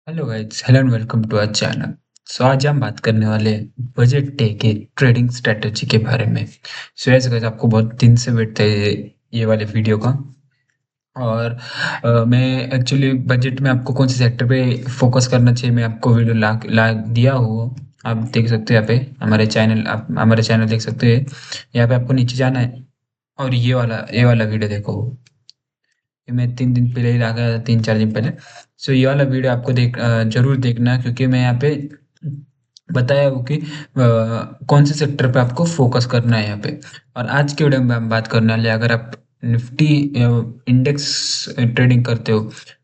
Hello guys, hello and welcome to our channel. आज हम बात करने वाले हैं बजट डे के ट्रेडिंग स्ट्रेटेजी के बारे में। यस गाइस, आपको बहुत दिन से वेट था ये वाले वीडियो का। और मैं एक्चुअली बजट में आपको कौन से सेक्टर पे फोकस करना चाहिए, मैं आपको वीडियो ला ला दिया हूँ। आप देख सकते हो यहाँ पे हमारे चैनल, आप हमारे चैनल देख सकते हैं। यहाँ पे आपको नीचे जाना है और ये वाला वीडियो देखो। ये मैं 3 दिन पहले ही लगा था, 3-4 दिन पहले। सो ये वाला वीडियो आपको ज़रूर देखना, क्योंकि मैं यहाँ पे बताया हूँ कि कौन से सेक्टर पे आपको फ़ोकस करना है यहाँ पे। और आज के वीडियो में हम बात करने वाले हैं, अगर आप निफ्टी इंडेक्स ट्रेडिंग करते हो,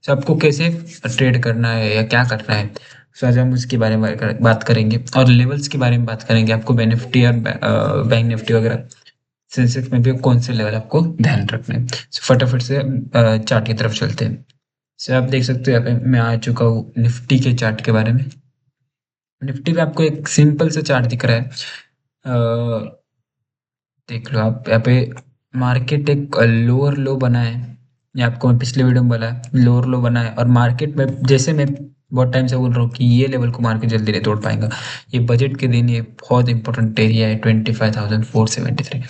तो आपको कैसे ट्रेड करना है या क्या करना है। सो आज हम उसके बारे में बात करेंगे और लेवल्स के बारे में बात करेंगे, आपको बैंक निफ्टी और बैंक निफ्टी वगैरह सेंसेक्स में भी कौन से लेवल आपको ध्यान रखना है। फटाफट से चार्ट की तरफ चलते हैं। सर आप देख सकते हो यहाँ पे मैं आ चुका हूँ निफ्टी के चार्ट के बारे में। निफ्टी पे आपको एक सिंपल सा चार्ट दिख रहा है। देख लो आप यहाँ पे, मार्केट एक लोअर लो बना है। ये आपको मैं पिछले वीडियो में बोला, लोअर लो बना है और मार्केट में जैसे मैं बहुत टाइम से बोल रहा हूँ कि ये लेवल को मार्केट जल्दी नहीं तोड़ पाएगा। ये बजट के दिन ये बहुत इंपॉर्टेंट एरिया है, 25,473।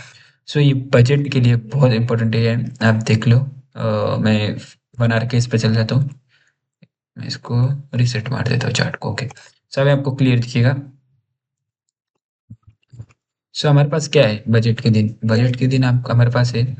सो ये बजट के लिए बहुत इंपॉर्टेंट एरिया है, आप देख लो। मैं 1 आवर के इस पे चल जाता हूँ। मैं इसको रीसेट मार देता हूँ चार्ट को। ओके, सब आपको क्लियर दिखेगा। सो हमारे पास क्या है बजट के दिन, बजट के दिन आप हमारे पास है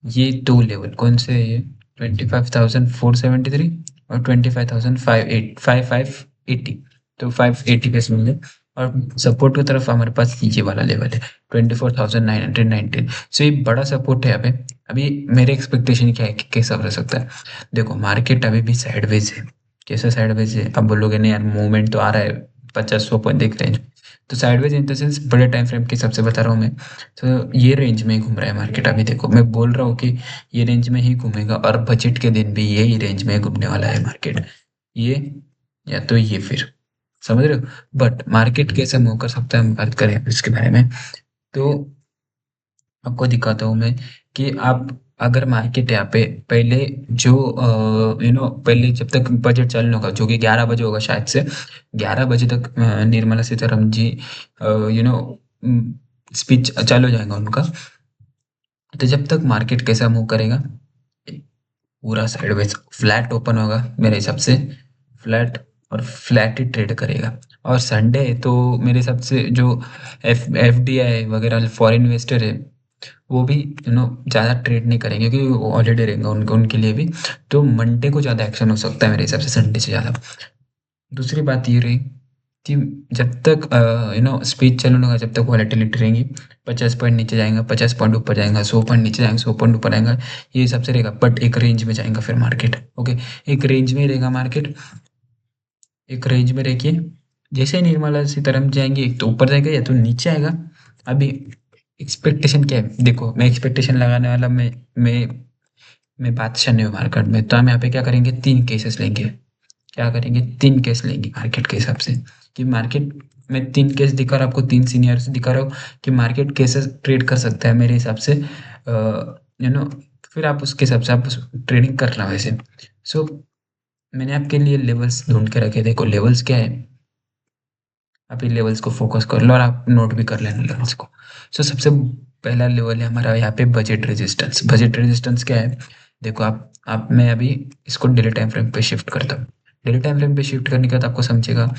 ये दो लेवल। कौन से है ये? 25,473 और 25,580। तो 580 पे समझ लें। और सपोर्ट की तरफ हमारे पास ये वाला लेवल है 24,919। सो ये बड़ा सपोर्ट है यहाँ पे। अभी मेरे एक्सपेक्टेशन क्या है कि कैसा हो सकता है। देखो मार्केट अभी भी साइडवेज है। कैसा साइडवेज है? अब बोलोगे नहीं यार, मूवमेंट तो आ रहा है 50-100 पॉइंट देख रहे हैं। तो साइडवेज इन द सेंस बड़े टाइम फ्रेम के हिसाब से बता रहा हूँ मैं। तो ये रेंज में ही घूम रहा है मार्केट। अभी देखो मैं बोल रहा हूँ कि ये रेंज में ही घूमेगा और बजट के दिन भी यही रेंज में घूमने वाला है मार्केट। ये या तो ये फिर, समझ रहे हो। बट मार्केट कैसे मूव कर सकता है हम बात करें इसके बारे में। तो आपको दिखाता हूँ मैं कि आप, अगर मार्केट यहाँ पे पहले जो पहले जब तक बजट चालू होगा, जो कि 11 बजे होगा शायद से, 11 बजे तक Nirmala Sitharaman ji you know speech चालू हो जाएगा उनका। तो जब तक मार्केट कैसा मूव करेगा, पूरा साइडवेज फ्लैट ओपन होगा मेरे हिसाब से। फ्लैट और फ्लैट ही ट्रेड करेगा। और संडे है तो मेरे हिसाब से जो एफ डी आई वगैरह फॉरेन इन्वेस्टर है, वो भी ज़्यादा ट्रेड नहीं करेंगे क्योंकि वो हॉलीडे रहेगा उनके उनके लिए भी। तो मंडे को ज़्यादा एक्शन हो सकता है मेरे हिसाब से संडे से ज़्यादा। दूसरी बात ये रही कि जब तक स्पीच चालू नहीं होगा, जब तक वॉलेटिलिटी रहेंगी। 50 पॉइंट नीचे जाएगा, 50 पॉइंट ऊपर जाएगा, 100 पॉइंट नीचे जाएंगे, 100 पॉइंट ऊपर आएगा। ये हिसाब से रहेगा, बट एक रेंज में जाएगा फिर मार्केट। ओके, एक रेंज में ही रहेगा मार्केट। एक रेंज में रखिए। जैसे ही निर्मला सीतारमण जाएंगे, एक तो ऊपर जाएगा या तो नीचे आएगा। अभी एक्सपेक्टेशन क्या है? देखो मैं एक्सपेक्टेशन लगाने वाला, मैं बादशाह नहीं हूँ मार्केट में। तो हम यहाँ पे क्या करेंगे, 3 केसेस लेंगे। क्या करेंगे? 3 केस लेंगे मार्केट के हिसाब से। कि मार्केट में 3 केस दिखा रहा, आपको 3 सीनियर से दिखा रहा हूँ कि मार्केट कैसे ट्रेड कर सकता है मेरे हिसाब से। यू नो फिर आप उसके हिसाब से आप ट्रेडिंग करना वैसे। सो मैंने आपके लिए लेवल्स ढूंढ के रखे। देखो लेवल्स क्या है, आप इन लेवल्स को फोकस कर लो और आप नोट भी कर लेना लेवल्स को। सो सबसे पहला लेवल है हमारा यहाँ पे बजट रेजिस्टेंस। बजट रेजिस्टेंस क्या है? देखो आप मैं अभी इसको डेली टाइम फ्रेम पे शिफ्ट करता हूँ। डेली टाइम फ्रेम पे शिफ्ट करने के बाद आपको समझेगा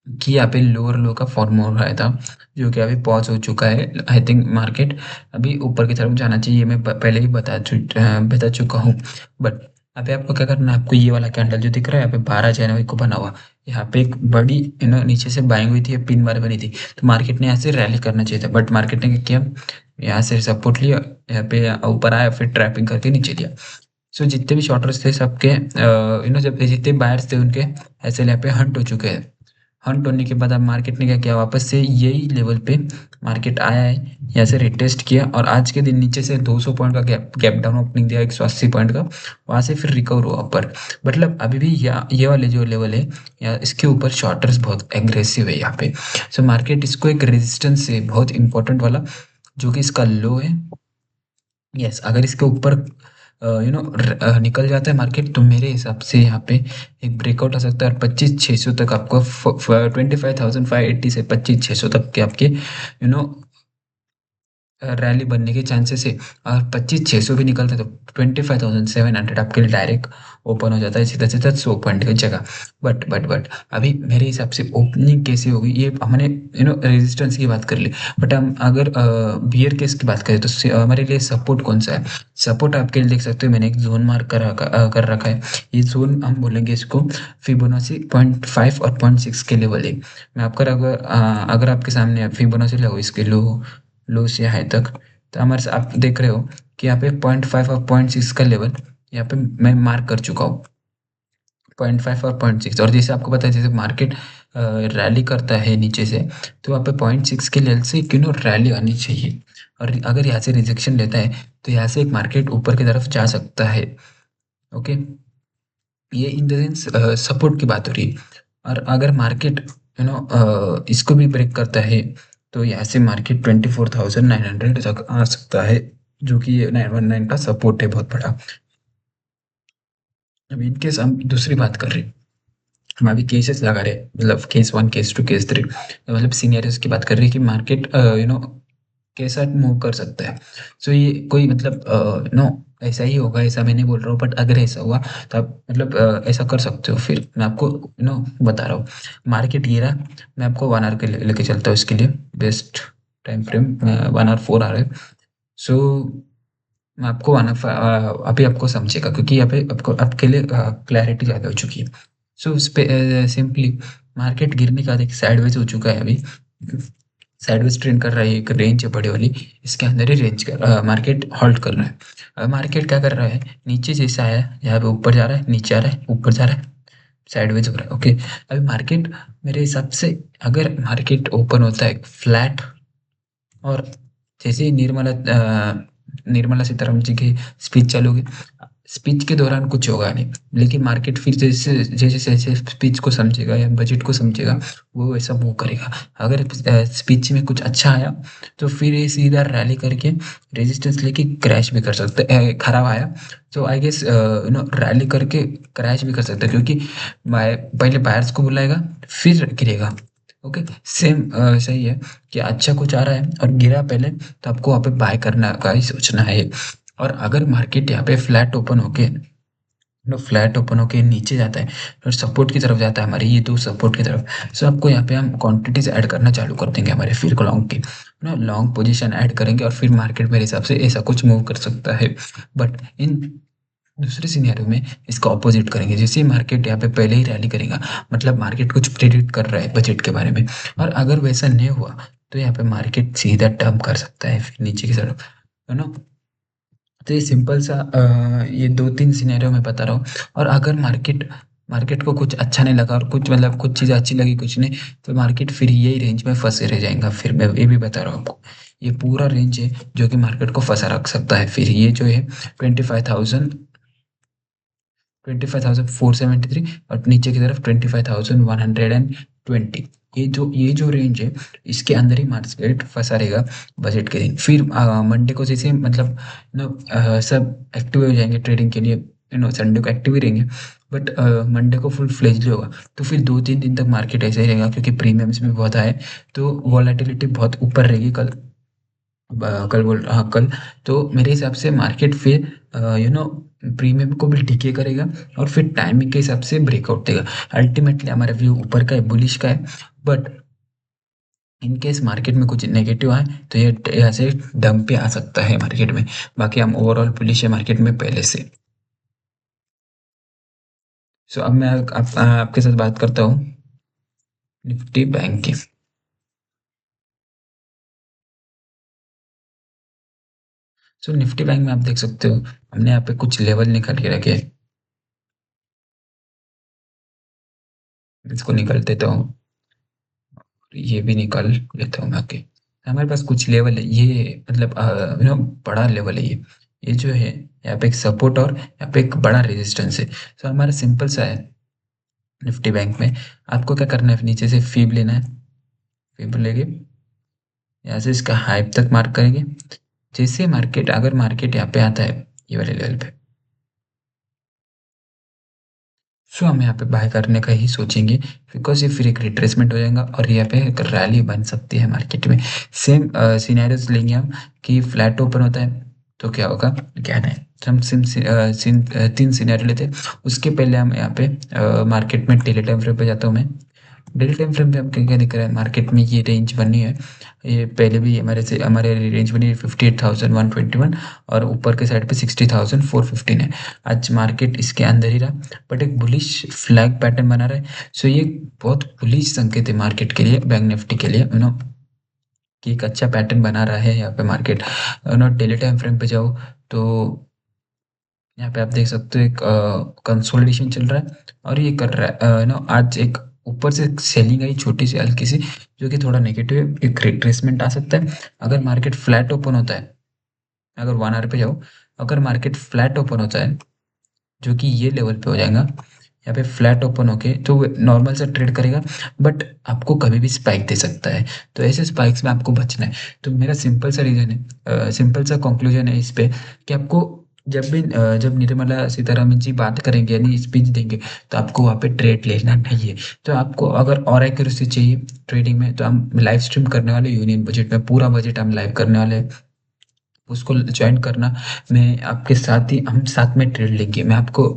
कि यहाँ पे लोअर लो का फॉर्म हो रहा था, जो कि अभी पॉज हो चुका है। आई थिंक मार्केट अभी ऊपर की तरफ जाना चाहिए, मैं पहले ही बता चुका हूँ। बट अभी आपको क्या करना है, आपको ये वाला कैंडल जो दिख रहा है यहाँ पे 12 जनवरी को बना हुआ, यहाँ पे एक बड़ी नीचे से बाइंग हुई थी, पिन बार बनी थी। तो मार्केट ने यहाँ से रैली करना चाहिए था, बट मार्केट ने क्या किया, यहाँ से सपोर्ट लिया, यहाँ पे ऊपर आया, फिर ट्रैपिंग करके नीचे लिया। सो जितने भी शॉर्टर्स थे सबके जब जितने बायर्स थे उनके ऐसे यहाँ पे हंट हो चुके हैं। हंट होने के बाद अब मार्केट ने क्या किया, वापस से यही लेवल पे मार्केट आया है, यहाँ से रिटेस्ट किया और आज के दिन नीचे से 200 पॉइंट का गैप गैप डाउन ओपनिंग दिया, 180 पॉइंट का। वहाँ से फिर रिकवर हुआ ऊपर। मतलब अभी भी ये वाले जो लेवल है, या इसके ऊपर शॉर्टर्स बहुत एग्रेसिव है यहाँ पे। सो मार्केट इसको एक रेजिस्टेंस है बहुत इंपॉर्टेंट वाला, जो कि इसका लो है। यस, अगर इसके ऊपर निकल जाता है मार्केट, तो मेरे हिसाब से यहाँ पे एक ब्रेकआउट आ सकता है और 25,600 तक आपको 25,580 से 25,600 तक के आपके रैली बनने के चांसेस है। और 25,600 भी निकलता है तो 25,700 आपके लिए डायरेक्ट ओपन हो जाता है सीधा सीधा 100 पॉइंट की जगह। बट अभी मेरे हिसाब से ओपनिंग कैसे होगी, ये हमने रेजिस्टेंस की बात कर ली। बट हम अगर बियर केस की बात करें तो हमारे लिए सपोर्ट कौन सा है। सपोर्ट आपके लिए देख सकते हो, मैंने एक जोन मार्क कर रखा है। ये जोन हम बोलेंगे इसको फिबोनाची 0.5 और 0.6 के लेवल है। मैं आपका अगर आपके सामने फिबोनाची लो इसके लो से हाई तक, तो हमारे आप देख रहे हो कि यहाँ पे 0.5 और 0.6 का लेवल यहाँ पे मैं मार्क कर चुका हूँ। 0.5 और 0.6, और जैसे आपको पता है जैसे मार्केट रैली करता है नीचे से, तो वहाँ पे 0.6 के लेवल से रैली आनी चाहिए। और अगर यहाँ से रिजेक्शन लेता है तो यहाँ से एक मार्केट ऊपर की तरफ जा सकता है। ओके, ये इन द सेंस सपोर्ट की बात हो रही है। और अगर मार्केट इसको भी ब्रेक करता है तो यहाँ से मार्केट 24,900 तक आ सकता है, जो कि ये 919 का सपोर्ट है बहुत बड़ा। अब इनकेस हम दूसरी बात कर रहे हैं, हम अभी केसेस लगा रहे हैं, मतलब केस 1, केस 2, केस 3, मतलब सीनियर्स की बात कर रहे हैं कि मार्केट कैसा मूव कर सकता है। सो ये कोई मतलब नो ऐसा ही होगा ऐसा मैं नहीं बोल रहा हूँ, बट अगर ऐसा हुआ तो आप मतलब ऐसा कर सकते हो। फिर मैं आपको बता रहा हूँ। मार्केट गिरा, मैं आपको 1 आवर के लेके चलता हूँ इसके लिए best time frame 1 hour 4 hour है। सो मैं आपको अभी आपको समझेगा क्योंकि यहाँ पे आपको आपके लिए क्लैरिटी ज़्यादा हो चुकी है। सो उस पे सिंपली मार्केट गिरने के बाद एक साइडवेज हो चुका है अभी। साइडवेज ट्रेंड कर रहा है, एक रेंज है बड़ी वाली, इसके अंदर ही मार्केट हॉल्ट कर रहा है। अब मार्केट क्या कर रहा है, नीचे जैसा आया यहाँ पे ऊपर जा रहा है, नीचे आ रहा है, ऊपर जा रहा है, साइडवेज हो रहा है। ओके, अभी मार्केट मेरे हिसाब से अगर मार्केट ओपन होता है फ्लैट, और जैसे ही निर्मला सीतारमण जी की स्पीच चालू होगी, स्पीच के दौरान कुछ होगा नहीं, लेकिन मार्केट फिर जैसे जैसे जैसे स्पीच को समझेगा या बजट को समझेगा वो वैसा मूव करेगा। अगर स्पीच में कुछ अच्छा आया तो फिर ये सीधा रैली करके रेजिस्टेंस लेके क्रैश भी कर सकता है। खराब आया तो आई गेस रैली करके क्रैश भी कर सकता है, क्योंकि पहले बायर्स को बुलाएगा फिर गिरेगा। ओके, सेम सही है कि अच्छा कुछ आ रहा है और गिरा पहले, तो आपको वहाँ पे बाय करना का ही सोचना है। और अगर मार्केट यहाँ पे फ्लैट ओपन होके नीचे जाता है और सपोर्ट की तरफ जाता है, हमारे ये दो सपोर्ट की तरफ, सो आपको यहाँ पे हम क्वांटिटीज ऐड करना चालू कर देंगे हमारे फिर लॉन्ग की, लॉन्ग पोजीशन ऐड करेंगे और फिर मार्केट मेरे हिसाब से ऐसा कुछ मूव कर सकता है। बट इन दूसरे सिनेरियो में इसका ऑपोजिट करेंगे, जैसे मार्केट यहाँ पे पहले ही रैली करेगा, मतलब मार्केट कुछ प्रेडिक्ट कर रहा है बजट के बारे में, और अगर वैसा नहीं हुआ तो यहाँ पे मार्केट सीधा टर्म कर सकता है फिर नीचे की तरफ, है ना। तो ये सिंपल सा ये 2-3 सिनेरियो मैं बता रहा हूँ। और अगर मार्केट मार्केट को कुछ अच्छा नहीं लगा और कुछ मतलब कुछ चीज़ें अच्छी लगी कुछ नहीं, तो मार्केट फिर यही रेंज में फंसे रह जाएगा। फिर मैं ये भी बता रहा हूँ आपको, ये पूरा रेंज है जो कि मार्केट को फंसा रख सकता है। फिर ये जो है 25,473 और नीचे की तरफ 25,120, ये जो रेंज है इसके अंदर ही मार्केट फंसा रहेगा बजट के दिन। फिर मंडे को जैसे मतलब सब एक्टिव हो जाएंगे ट्रेडिंग के लिए, संडे को एक्टिव ही रहेंगे, बट मंडे को फुल फ्लेज्ड होगा। तो फिर 2-3 दिन तक मार्केट ऐसे ही रहेगा, क्योंकि प्रीमियम्स भी बहुत आए, तो वॉलेटिलिटी बहुत ऊपर रहेगी कल। कल बोल हाँ कल। तो मेरे हिसाब से मार्केट फिर प्रीमियम को भी डिके करेगा और फिर टाइमिंग के हिसाब से ब्रेकआउट देगा। अल्टीमेटली हमारा व्यू ऊपर का है, बुलिश का है। बट इन केस मार्केट में कुछ नेगेटिव आए तो ये यहाँ से डंप पे आ सकता है मार्केट में। बाकी हम ओवरऑल बुलिश है मार्केट में पहले से। सो अब मैं आपके साथ बात करता हूँ निफ्टी बैंक की। सो निफ्टी बैंक में आप देख सकते हो हमने यहाँ पे कुछ लेवल निकाल के रखे हैं, इसको निकाल देता हूँ, ये भी निकाल लेता हूँ मैं आके। हमारे पास कुछ लेवल है, ये मतलब बड़ा लेवल है ये जो है यहाँ पे एक सपोर्ट और यहाँ पे एक बड़ा रेजिस्टेंस है। तो हमारा सिंपल सा है निफ्टी बैंक में, आपको क्या करना है, नीचे से फीब लेना है। फीब लेके यहाँ से इसका हाइप तक मार्क करेंगे। जैसे मार्केट अगर मार्केट यहाँ पे आता है ये वाले लेवल पे, सो हम यहाँ पे बाय करने का ही सोचेंगे, बिकॉज़ ये फिर एक रिट्रेसमेंट हो जाएगा और यहाँ पे एक रैली बन सकती है मार्केट में। सेम सिनेरियोज़ लेंगे हम कि फ्लैट ओपन होता है तो क्या होगा, क्या नहीं। तो हम 3 सिनेरियो लेते हैं। उसके पहले हम यहाँ पे मार्केट में डेली टाइम फ्रेम पे जाता हूँ मैं। डेली टाइम फ्रेम पे हम क्या क्या दिख रहा है मार्केट में, ये रेंज बनी है। ये पहले भी हमारे रेंज बनी है 58,121 और ऊपर के साइड पे 60,415 है। आज मार्केट इसके अंदर ही रहा, बट एक बुलिश फ्लैग पैटर्न बना रहा है। सो ये बहुत बुलिश संकेत है मार्केट के लिए, बैंक निफ्टी के लिए, कि एक अच्छा पैटर्न बना रहा है यहाँ पे मार्केट। डेली टाइम फ्रेम पे जाओ तो यहाँ पे आप देख सकते हो एक कंसोलिडेशन चल रहा है और ये कर रहा है आज एक ऊपर से सेलिंग आई छोटी सी हल्की सी, जो कि थोड़ा नेगेटिव है। एक रिट्रेसमेंट आ सकता है अगर मार्केट फ्लैट ओपन होता है। अगर 1 आवर पे जाओ, अगर मार्केट फ्लैट ओपन होता है जो कि ये लेवल पे हो जाएगा, यहाँ पे फ्लैट ओपन होके तो नॉर्मल सा ट्रेड करेगा, बट आपको कभी भी स्पाइक दे सकता है। तो ऐसे स्पाइक्स में आपको बचना है। तो मेरा सिंपल सा रीजन है, सिंपल सा कंक्लूजन है इस पे, कि आपको जब निर्मला सीतारमन जी बात करेंगे यानी स्पीच देंगे, तो आपको वहाँ पे ट्रेड लेना नहीं है। तो आपको अगर और एक्यूरेसी चाहिए ट्रेडिंग में, तो हम लाइव स्ट्रीम करने वाले यूनियन बजट में, पूरा बजट हम लाइव करने वाले हैं। उसको ज्वाइन करना, मैं आपके साथ ही, हम साथ में ट्रेड लेंगे। मैं आपको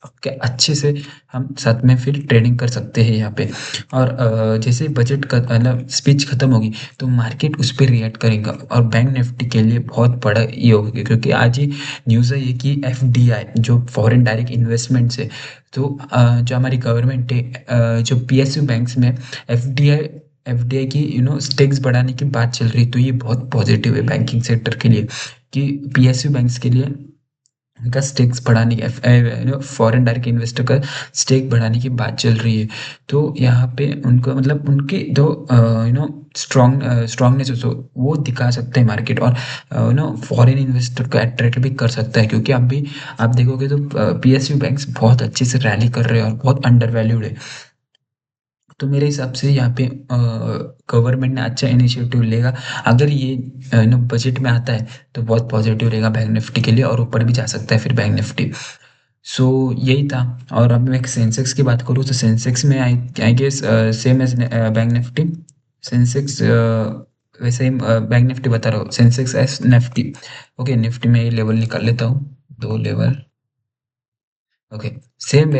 आपके अच्छे से हम साथ में फिर ट्रेडिंग कर सकते हैं यहाँ पे। और जैसे बजट का मतलब स्पीच खत्म होगी तो मार्केट उस पर रिएक्ट करेगा और बैंक निफ्टी के लिए बहुत बड़ा ये होगा, क्योंकि आज ही न्यूज़ है ये कि एफडीआई जो फॉरेन डायरेक्ट इन्वेस्टमेंट से, तो जो हमारी गवर्नमेंट है, जो पीएसयू बैंक्स में एफडीआई एफडीआई की स्टेक्स बढ़ाने की बात चल रही है। तो ये बहुत पॉजिटिव है बैंकिंग सेक्टर के लिए, कि पीएसयू बैंक्स के लिए उनका स्टेक्स बढ़ाने की, फॉरेन डायरेक्ट इन्वेस्टर का स्टेक बढ़ाने की बात चल रही है। तो यहाँ पे उनको मतलब उनकी जो स्ट्रांगनेस है, वो दिखा सकते हैं मार्केट, और फॉरेन इन्वेस्टर को अट्रैक्ट भी कर सकता है। क्योंकि अभी आप देखोगे तो पीएसयू बैंक्स बहुत अच्छे से रैली कर रहे हैं और बहुत अंडर वैल्यूड है। तो मेरे हिसाब से यहाँ पे गवर्नमेंट ने अच्छा इनिशिएटिव लेगा। अगर ये बजट में आता है तो बहुत पॉजिटिव रहेगा बैंक निफ्टी के लिए, और ऊपर भी जा सकता है फिर बैंक निफ्टी। सो यही था। और अब मैं सेंसेक्स की बात करूँ तो सेंसेक्स में I I guess same as bank Nifty. Sensex वैसे ही बैंक निफ्टी बता रहा हूँ, Sensex as Nifty. Okay, Nifty में ये लेवल निकाल लेता हूँ, 2 लेवल। ओके, सेम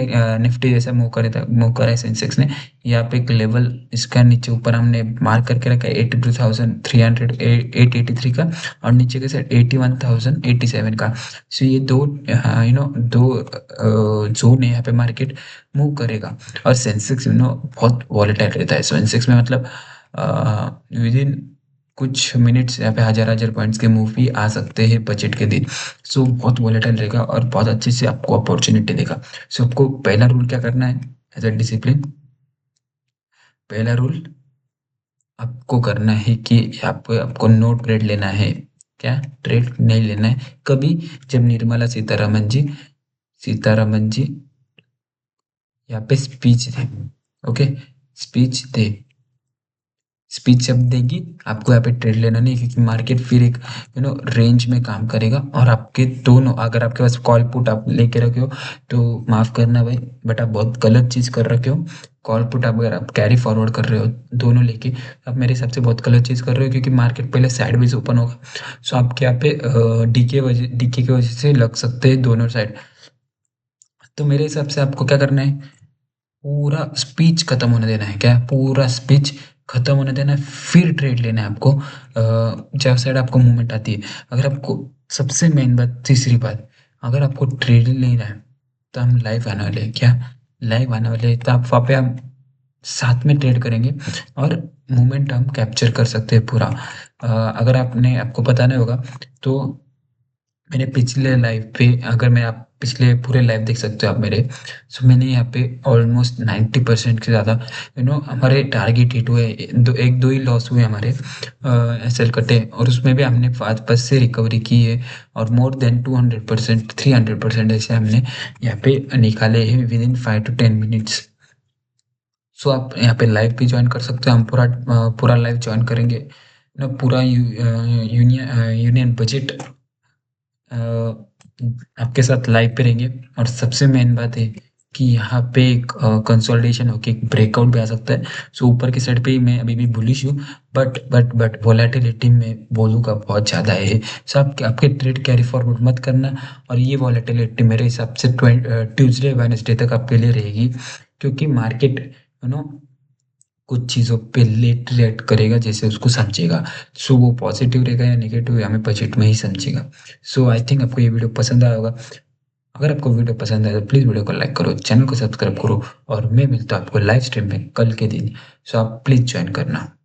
निफ्टी जैसा मूव करा है सेंसेक्स ने। यहाँ पे एक लेवल इसका नीचे ऊपर हमने मार्क करके रखा है 82,300 883 का, और नीचे के साइड 81,087 का। सो ये दो दो जोन है यहाँ पे मार्केट मूव करेगा। और सेंसेक्स बहुत वॉलेटाइल रहता है सेंसेक्स में, मतलब विद इन कुछ मिनट्स यहाँ पे हजार हजार पॉइंट्स के मूव भी आ सकते हैं बजट के दिन। सो बहुत वॉलेटाइल रहेगा और बहुत अच्छे से आपको अपॉर्चुनिटी देगा। सो आपको पहला रूल क्या करना है एज अ डिसिप्लिन, पहला रूल आपको करना है कि आपको आपको नो ट्रेड लेना है। क्या ट्रेड नहीं लेना है कभी, जब निर्मला सीतारमन जी यहाँ पे स्पीच दे। ओके, स्पीच दे, स्पीच जब देगी आपको यहाँ पे ट्रेड लेना नहीं, क्योंकि मार्केट फिर एक रेंज में काम करेगा। और आपके दोनों, अगर आपके पास कॉल पुट आप लेके रखे हो तो माफ करना भाई, बट आप बहुत गलत चीज कर रखे हो। कॉल पुट आप अगर आप कैरी फॉरवर्ड कर रहे हो दोनों लेके, आप मेरे हिसाब से बहुत गलत चीज कर रहे हो, क्योंकि मार्केट पहले साइडवेज ओपन होगा। सो आपके यहाँ पे डीके की वजह से लग सकते हैं दोनों साइड। तो मेरे हिसाब से आपको क्या करना है, पूरा स्पीच खत्म होने देना है। क्या, पूरा स्पीच खत्म होने देना है, फिर ट्रेड लेना है आपको। जब साइड आपको मूवमेंट आती है, अगर आपको, सबसे मेन बात, तीसरी बात, अगर आपको ट्रेड लेना है तो हम लाइव आने वाले हैं। क्या, लाइव आने वाले हैं, तो आप वहाँ पे हम साथ में ट्रेड करेंगे और मूवमेंट हम कैप्चर कर सकते हैं पूरा। अगर आपने, आपको पता नहीं होगा तो मैंने पिछले लाइव पे, अगर मैं, आप पिछले पूरे लाइव देख सकते हो आप मेरे। सो मैंने यहाँ पे ऑलमोस्ट 90% से ज़्यादा हमारे टारगेट हिट हुए। एक दो ही लॉस हुए हमारे एसएल कटे, और उसमें भी हमने 5 से रिकवरी की है। और मोर देन 200%, 300% ऐसे हमने यहाँ पे निकाले हैं विद इन 5 to 10 मिनट्स। सो आप यहाँ पे लाइव भी ज्वाइन कर सकते हो, हम पूरा लाइव ज्वाइन करेंगे पूरा यूनियन बजट आपके साथ लाइव पे रहेंगे। और सबसे मेन बात है कि यहाँ पे एक कंसोलिडेशन होके एक ब्रेकआउट भी आ सकता है। सो ऊपर की साइड पे ही मैं अभी भी बुलिश हूँ, बट वोलेटिलिटी में बोलूँगा बहुत ज़्यादा है। सो आप आपके ट्रेड कैरी फॉरवर्ड मत करना, और ये वोलेटिलिटी मेरे हिसाब से ट्यूसडे वेडनेसडे तक आपके लिए रहेगी, क्योंकि मार्केट कुछ चीज़ों पे लेट रिएक्ट करेगा जैसे उसको समझेगा। सो वो पॉजिटिव रहेगा या नेगेटिव हमें बजट में ही समझेगा। सो आई थिंक आपको ये वीडियो पसंद आया होगा। अगर आपको वीडियो पसंद आए तो प्लीज़ वीडियो को लाइक करो, चैनल को सब्सक्राइब करो, और मैं मिलता हूँ आपको लाइव स्ट्रीम में कल के दिन। सो आप प्लीज़ ज्वाइन करना।